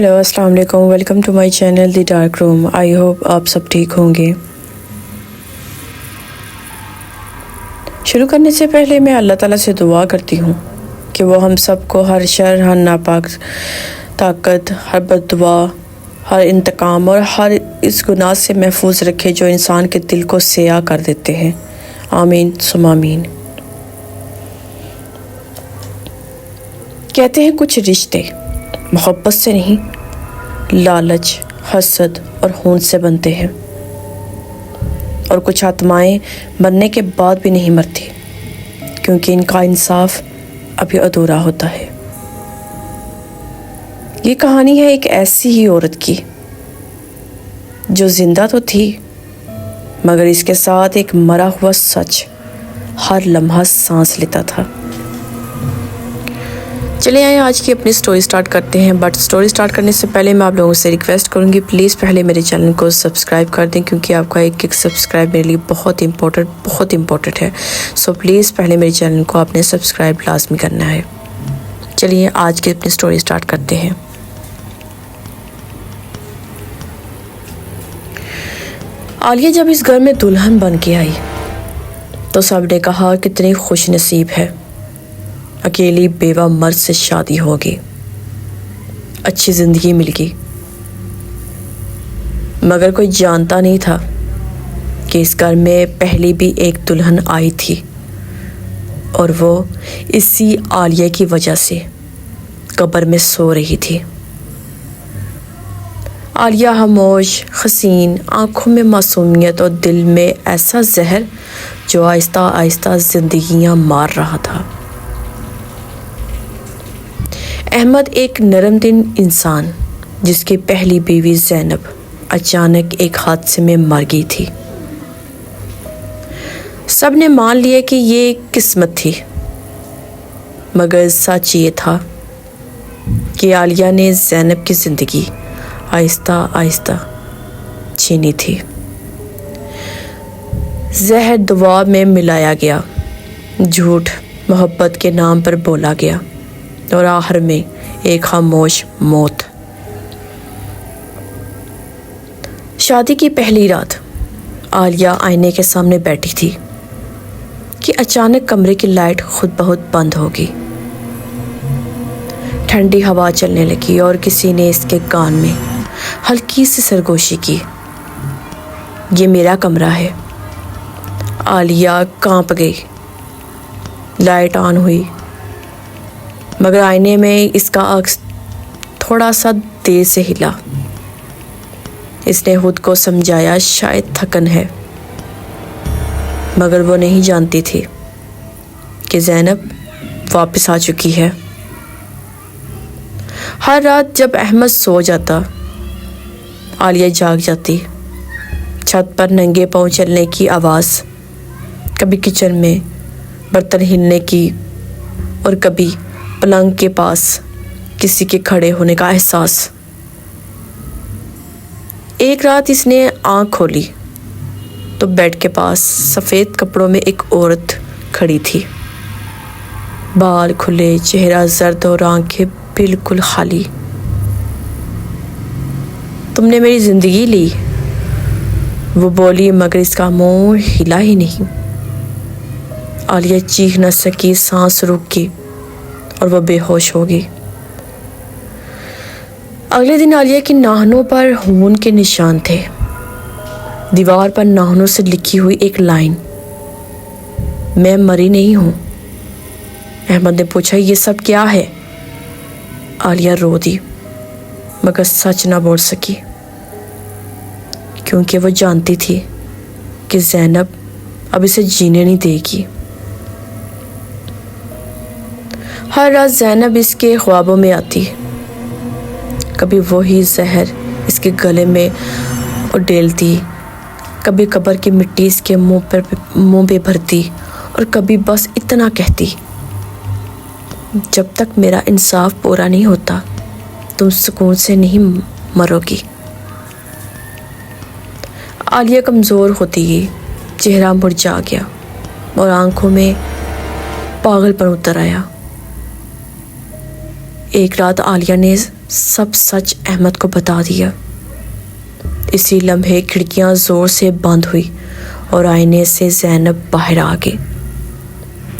Hello अस्सलाम वालेकुम, welcome to my channel the dark room. I hope आप सब ठीक होंगे। शुरू करने से पहले मैं अल्लाह ताला से दुआ करती हूँ कि वो हम सब को हर शर, हर नापाक ताकत, हर बददुआ, हर इंतकाम और हर इस गुनाह से महफूज रखे जो इंसान के दिल को सियाह कर देते हैं। आमीन सुम आमीन। कहते हैं कुछ रिश्ते मोहब्बत से नहीं, लालच, हसद और खून से बनते हैं, और कुछ आत्माएं बनने के बाद भी नहीं मरती क्योंकि इनका इंसाफ अभी अधूरा होता है। ये कहानी है एक ऐसी ही औरत की जो जिंदा तो थी मगर इसके साथ एक मरा हुआ सच हर लम्हा सांस लेता था। चलिए आइए आज की अपनी स्टोरी स्टार्ट करते हैं। बट स्टोरी स्टार्ट करने से पहले मैं आप लोगों से रिक्वेस्ट करूंगी, प्लीज़ पहले मेरे चैनल को सब्सक्राइब कर दें क्योंकि आपका एक सब्सक्राइब मेरे लिए बहुत इम्पोर्टेंट है। सो प्लीज़ पहले मेरे चैनल को आपने सब्सक्राइब लाजमी करना है। चलिए आज की अपनी स्टोरी स्टार्ट करते हैं। आलिया जब इस घर में दुल्हन बन के आई तो सबने कहा कितनी खुश नसीब है, अकेली बेवा मर्द से शादी होगी, अच्छी ज़िंदगी मिलेगी। मगर कोई जानता नहीं था कि इस घर में पहले भी एक दुल्हन आई थी और वो इसी आलिया की वजह से कब्र में सो रही थी। आलिया खामोश, हसीन, आँखों में मासूमियत और दिल में ऐसा जहर जो आहिस्ता आहिस्ता ज़िंदगियाँ मार रहा था। अहमद एक नरम दिल इंसान जिसकी पहली बीवी ज़ैनब अचानक एक हादसे में मर गई थी। सब ने मान लिया कि ये किस्मत थी, मगर सच ये था कि आलिया ने ज़ैनब की ज़िंदगी आहिस्ता आहिस्ता छीनी थी। जहर दवा में मिलाया गया, झूठ मोहब्बत के नाम पर बोला गया और आखिर में एक खामोश मौत। शादी की पहली रात आलिया आईने के सामने बैठी थी कि अचानक कमरे की लाइट खुद बहुत बंद हो गई। ठंडी हवा चलने लगी और किसी ने इसके कान में हल्की सी सरगोशी की, ये मेरा कमरा है। आलिया कांप गई। लाइट ऑन हुई मगर आईने में इसका अक्स थोड़ा सा देर से हिला। इसने खुद को समझाया शायद थकन है, मगर वो नहीं जानती थी कि ज़ैनब वापस आ चुकी है। हर रात जब अहमद सो जाता आलिया जाग जाती। छत पर नंगे पांव चलने की आवाज़, कभी किचन में बर्तन हिलने की और कभी पलंग के पास किसी के खड़े होने का एहसास। एक रात इसने आँख खोली तो बेड के पास सफ़ेद कपड़ों में एक औरत खड़ी थी। बाल खुले, चेहरा जर्द और आंखें बिल्कुल खाली। तुमने मेरी ज़िंदगी ली, वो बोली, मगर इसका मुंह हिला ही नहीं। आलिया चीख न सकी, सांस रुक गई और वह बेहोश हो गई। अगले दिन आलिया की नाखूनों पर खून के निशान थे। दीवार पर नाखूनों से लिखी हुई एक लाइन, मैं मरी नहीं हूँ। अहमद ने पूछा, ये सब क्या है? आलिया रो दी मगर सच ना बोल सकी क्योंकि वो जानती थी कि ज़ैनब अब इसे जीने नहीं देगी। हर रात ज़ैनब इसके ख्वाबों में आती, कभी वही जहर इसके गले में उड़ेलती, कभी कब्र की मिट्टी इसके मुंह पे भरती और कभी बस इतना कहती, जब तक मेरा इंसाफ पूरा नहीं होता तुम सुकून से नहीं मरोगी। आलिया कमज़ोर होती गई, चेहरा मुरझा गया और आंखों में पागलपन उतर आया। एक रात आलिया ने سب سچ احمد کو بتا دیا۔ اسی لمحے کھڑکیاں زور سے بند ہوئی اور آئینے سے زینب باہر آ گئی۔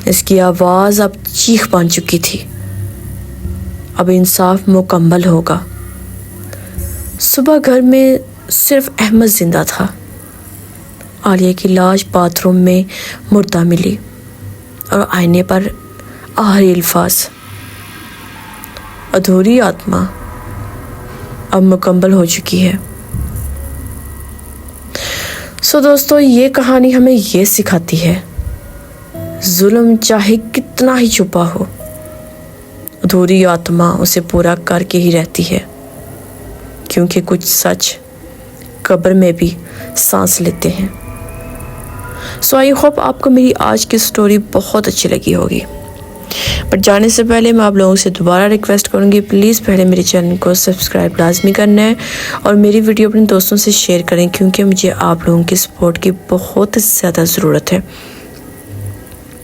اس کی آواز اب چیخ بن چکی تھی۔ اب انصاف مکمل ہوگا۔ صبح گھر میں صرف احمد زندہ تھا۔ عالیہ کی لاش باتھ روم میں مردہ ملی اور آئینے پر آخری الفاظ، ادھوری آتما اب مکمل ہو چکی ہے۔ دوستو، یہ کہانی ہمیں یہ سکھاتی ہے، ظلم چاہے کتنا ہی چھپا ہو، ادھوری آتما اسے پورا کر کے ہی رہتی ہے، کیونکہ کچھ سچ قبر میں بھی سانس لیتے ہیں۔ آئی ہوپ آپ کو میری آج کی سٹوری بہت اچھی لگی ہوگی۔ پر جانے سے پہلے میں آپ لوگوں سے دوبارہ ریکویسٹ کروں گی، پلیز پہلے میرے چینل کو سبسکرائب لازمی کرنا ہے اور میری ویڈیو اپنے دوستوں سے شیئر کریں، کیونکہ مجھے آپ لوگوں کی سپورٹ کی بہت زیادہ ضرورت ہے۔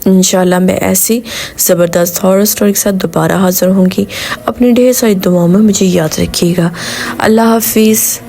انشاءاللہ میں ایسی زبردست ہارر سٹوری کے ساتھ دوبارہ حاضر ہوں گی۔ اپنی ڈھیر ساری دعاؤں میں مجھے یاد رکھیے گا۔ اللہ حافظ۔